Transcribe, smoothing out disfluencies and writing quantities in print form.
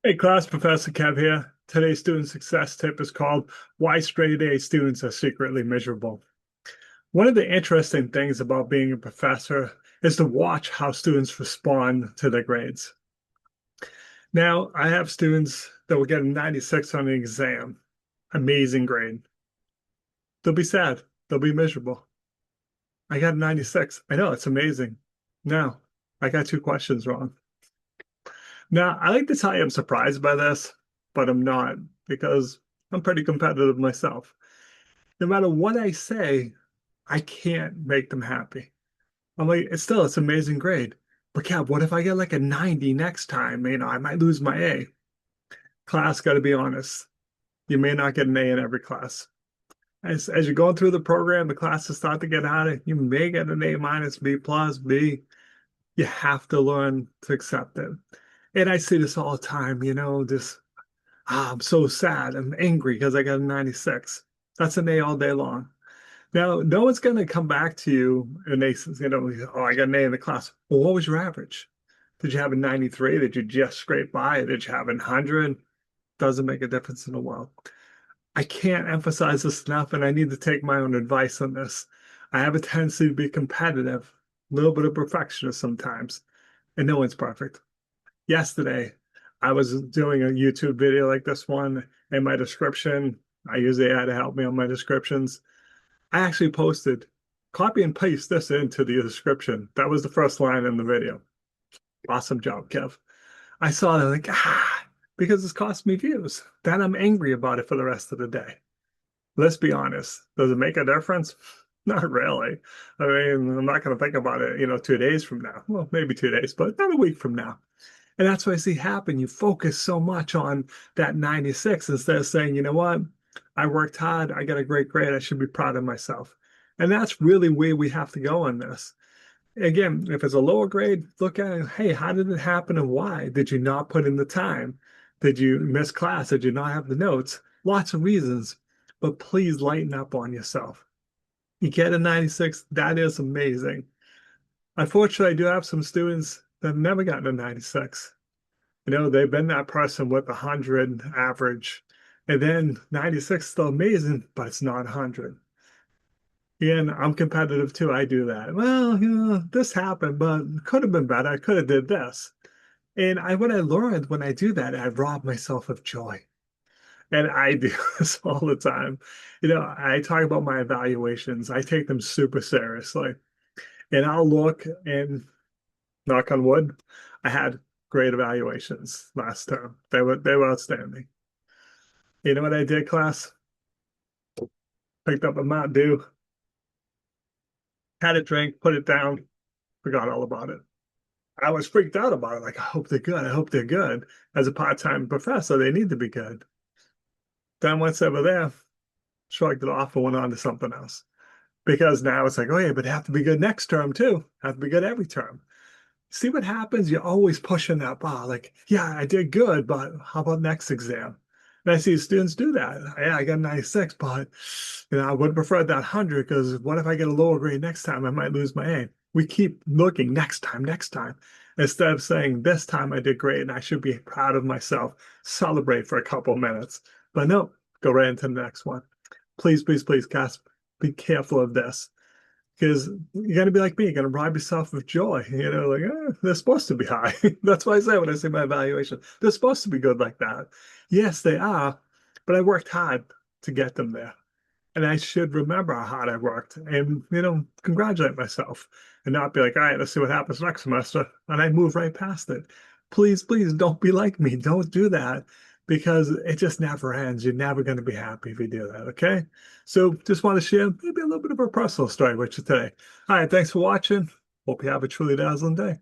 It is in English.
Hey class, Professor Kev here. Today's student success tip is called Why Straight A Students Are Secretly Miserable. One of the interesting things about being a professor is to watch how students respond to their grades. Now, I have students that will get a 96 on an exam. Amazing grade. They'll be sad. They'll be miserable. I got a 96. I know, it's amazing. Now, I got two questions wrong. Now, I like to tell you I'm surprised by this, but I'm not because I'm pretty competitive myself. No matter what I say, I can't make them happy. I'm like, it's an amazing grade. But Kev, what if I get like a 90 next time? I might lose my A. Class, got to be honest. You may not get an A in every class. As you're going through the program, the classes start to get harder. You may get an A minus, B plus, B. You have to learn to accept it. And I see this all the time, I'm so sad. I'm angry because I got a 96. That's an A all day long. Now, no one's going to come back to you and oh, I got an A in the class. Well, what was your average? Did you have a 93? Did you just scrape by? Did you have a 100? Doesn't make a difference in the world. I can't emphasize this enough, and I need to take my own advice on this. I have a tendency to be competitive, a little bit of perfectionist sometimes, and no one's perfect. Yesterday, I was doing a YouTube video like this one, and my description, I use AI to help me on my descriptions. I actually posted, copy and paste this into the description. That was the first line in the video. Awesome job, Kev. I saw that like, because it's cost me views. Then I'm angry about it for the rest of the day. Let's be honest. Does it make a difference? Not really. I mean, I'm not going to think about it, 2 days from now. Well, maybe 2 days, but not a week from now. And that's what I see happen. You focus so much on that 96 instead of saying, you know what? I worked hard. I got a great grade. I should be proud of myself. And that's really where we have to go on this. Again, if it's a lower grade, look at it. Hey, how did it happen and why? Did you not put in the time? Did you miss class? Did you not have the notes? Lots of reasons. But please lighten up on yourself. You get a 96, that is amazing. Unfortunately, I do have some students that have never gotten a 96. They've been that person with 100 average, and then 96 is still amazing, but it's not 100. And I'm competitive too. I do that. Well, this happened, but it could have been better. I could have did this. And what I learned when I do that, I rob myself of joy. And I do this all the time. I talk about my evaluations. I take them super seriously. And I'll look and knock on wood, I had great evaluations last term. They were outstanding. You know what I did, class? Picked up a Mountain Dew, had a drink, put it down, forgot all about it. I was freaked out about it. Like, I hope they're good. I hope they're good. As a part-time professor, they need to be good. Then once they were there, shrugged it off and went on to something else. Because now it's like, oh yeah, but they have to be good next term too. Have to be good every term. See what happens? You're always pushing that bar. Like, yeah, I did good, but how about next exam? And I see students do that. Yeah, I got a 96, but I would prefer that 100 because what if I get a lower grade next time? I might lose my A. We keep looking next time, instead of saying this time I did great and I should be proud of myself. Celebrate for a couple minutes, but no, go right into the next one. Please, please, please, guys, be careful of this because you got to be like me. You're going to rob yourself of joy. Like, they're supposed to be high. That's why I say when I say my evaluation, they're supposed to be good like that. Yes, they are, but I worked hard to get them there. And I should remember how hard I worked and, congratulate myself and not be like, all right, let's see what happens next semester. And I move right past it. Please, please don't be like me. Don't do that because it just never ends. You're never going to be happy if you do that. Okay. So just want to share maybe a little bit of a personal story with you today. All right. Thanks for watching. Hope you have a truly dazzling day.